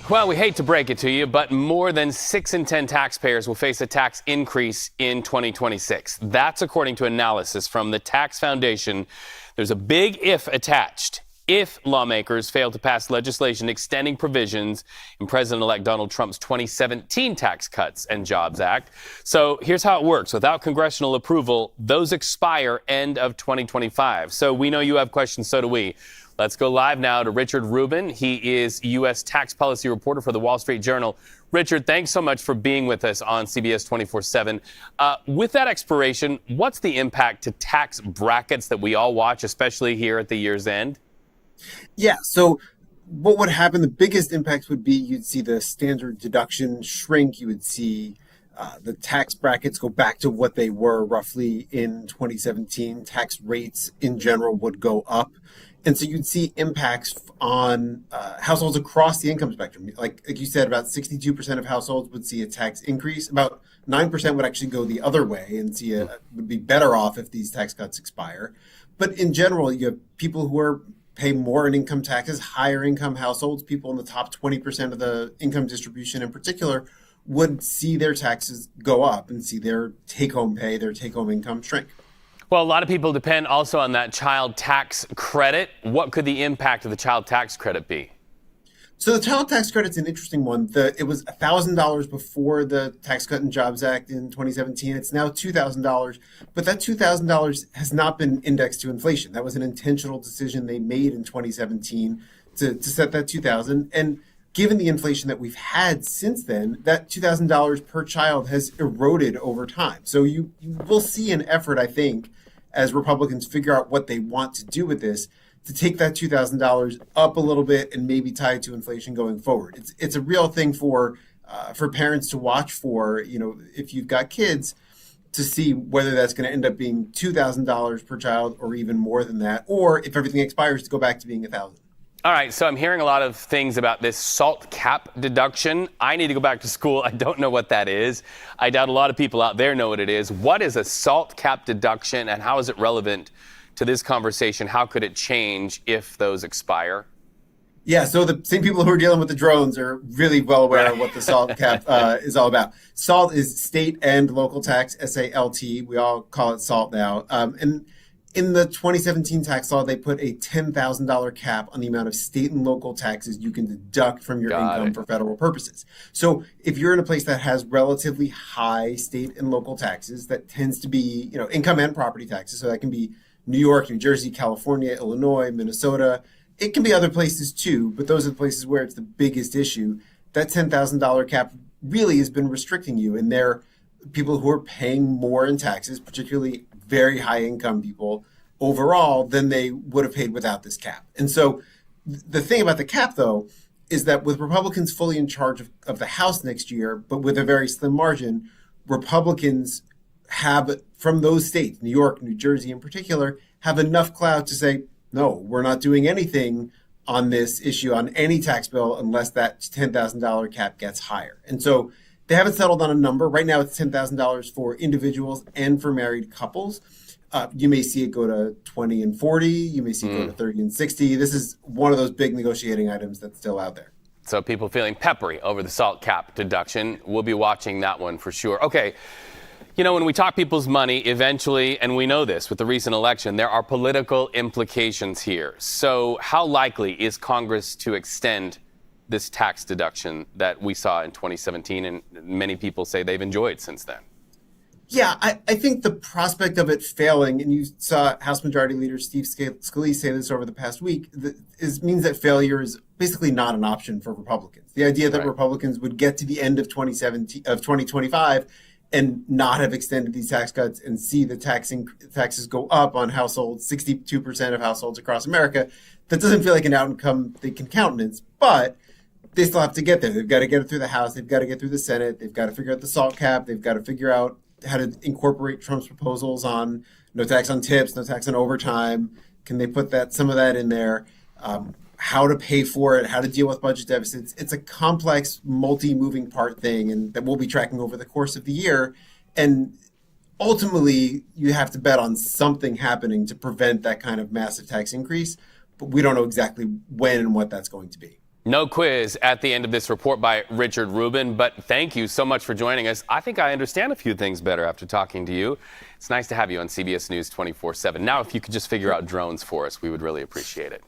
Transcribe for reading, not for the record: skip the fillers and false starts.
Well, we hate to break it to you, but more than 6 in 10 taxpayers will face a tax increase in 2026. That's according to analysis from the Tax Foundation. There's a big if attached. If lawmakers fail to pass legislation extending provisions in President-elect Donald Trump's 2017 Tax Cuts and Jobs Act. So here's how it works. Without congressional approval, those expire end of 2025. So we know you have questions, so do we. Let's go live now to Richard Rubin. He is U.S. tax policy reporter for the Wall Street Journal. Richard, thanks so much for being with us on CBS 24/7. With that expiration, what's the impact to tax brackets that we all watch, especially here at the year's end? Yeah, so what would happen, the biggest impact would be you'd see the standard deduction shrink. You would see the tax brackets go back to what they were roughly in 2017. Tax rates in general would go up. And so you'd see impacts on households across the income spectrum. Like you said, about 62% of households would see a tax increase. About 9% would actually go the other way and would be better off if these tax cuts expire. But in general, you have people who pay more in income taxes, higher income households, people in the top 20% of the income distribution in particular, would see their taxes go up and see their take-home pay, their take-home income shrink. Well, a lot of people depend also on that child tax credit. What could the impact of the child tax credit be? So the child tax credit's an interesting one. It was $1,000 before the Tax Cut and Jobs Act in 2017. It's now $2,000, but that $2,000 has not been indexed to inflation. That was an intentional decision they made in 2017 to set that $2,000. And given the inflation that we've had since then, that $2,000 per child has eroded over time. So you will see an effort, I think, as Republicans figure out what they want to do with this, to take that $2,000 up a little bit and maybe tie it to inflation going forward. It's a real thing for parents to watch for, if you've got kids, to see whether that's going to end up being $2,000 per child or even more than that, or if everything expires to go back to being $1,000. All right, so I'm hearing a lot of things about this SALT cap deduction. I need to go back to school. I don't know what that is. I doubt a lot of people out there know what it is. What is a SALT cap deduction, and how is it relevant to this conversation? How could it change if those expire? Yeah, so the same people who are dealing with the drones are really well aware of what the SALT cap is all about. SALT is state and local tax, SALT. We all call it SALT now. And in the 2017 tax law, they put a $10,000 cap on the amount of state and local taxes you can deduct from your income for federal purposes. So if you're in a place that has relatively high state and local taxes, that tends to be, income and property taxes. So that can be New York, New Jersey, California, Illinois, Minnesota. It can be other places too, but those are the places where it's the biggest issue. That $10,000 cap really has been restricting you, and they're people who are paying more in taxes, particularly very high income people overall, than they would have paid without this cap. And so the thing about the cap, though, is that with Republicans fully in charge of the House next year, but with a very slim margin, Republicans have, from those states, New York, New Jersey in particular, have enough clout to say, no, we're not doing anything on this issue, on any tax bill, unless that $10,000 cap gets higher. And so they haven't settled on a number. Right now, it's $10,000 for individuals and for married couples. You may see it go to 20 and 40. You may see it go to 30 and 60. This is one of those big negotiating items that's still out there. So people feeling peppery over the SALT cap deduction. We'll be watching that one for sure. Okay. When we talk people's money, eventually, and we know this with the recent election, there are political implications here. So how likely is Congress to extend this tax deduction that we saw in 2017, and many people say they've enjoyed since then? Yeah, I think the prospect of it failing, and you saw House Majority Leader Steve Scalise say this over the past week, means that failure is basically not an option for Republicans. The idea that Republicans would get to the end of 2025 and not have extended these tax cuts and see the taxes go up on households, 62% of households across America, that doesn't feel like an outcome they can countenance, but they still have to get there. They've got to get it through the House. They've got to get through the Senate. They've got to figure out the SALT cap. They've got to figure out how to incorporate Trump's proposals on no tax on tips, no tax on overtime. Can they put some of that in there? How to pay for it, how to deal with budget deficits. It's a complex, multi-moving part thing, and that we'll be tracking over the course of the year. And ultimately, you have to bet on something happening to prevent that kind of massive tax increase. But we don't know exactly when and what that's going to be. No quiz at the end of this report by Richard Rubin, but thank you so much for joining us. I think I understand a few things better after talking to you. It's nice to have you on CBS News 24/7. Now, if you could just figure out drones for us, we would really appreciate it.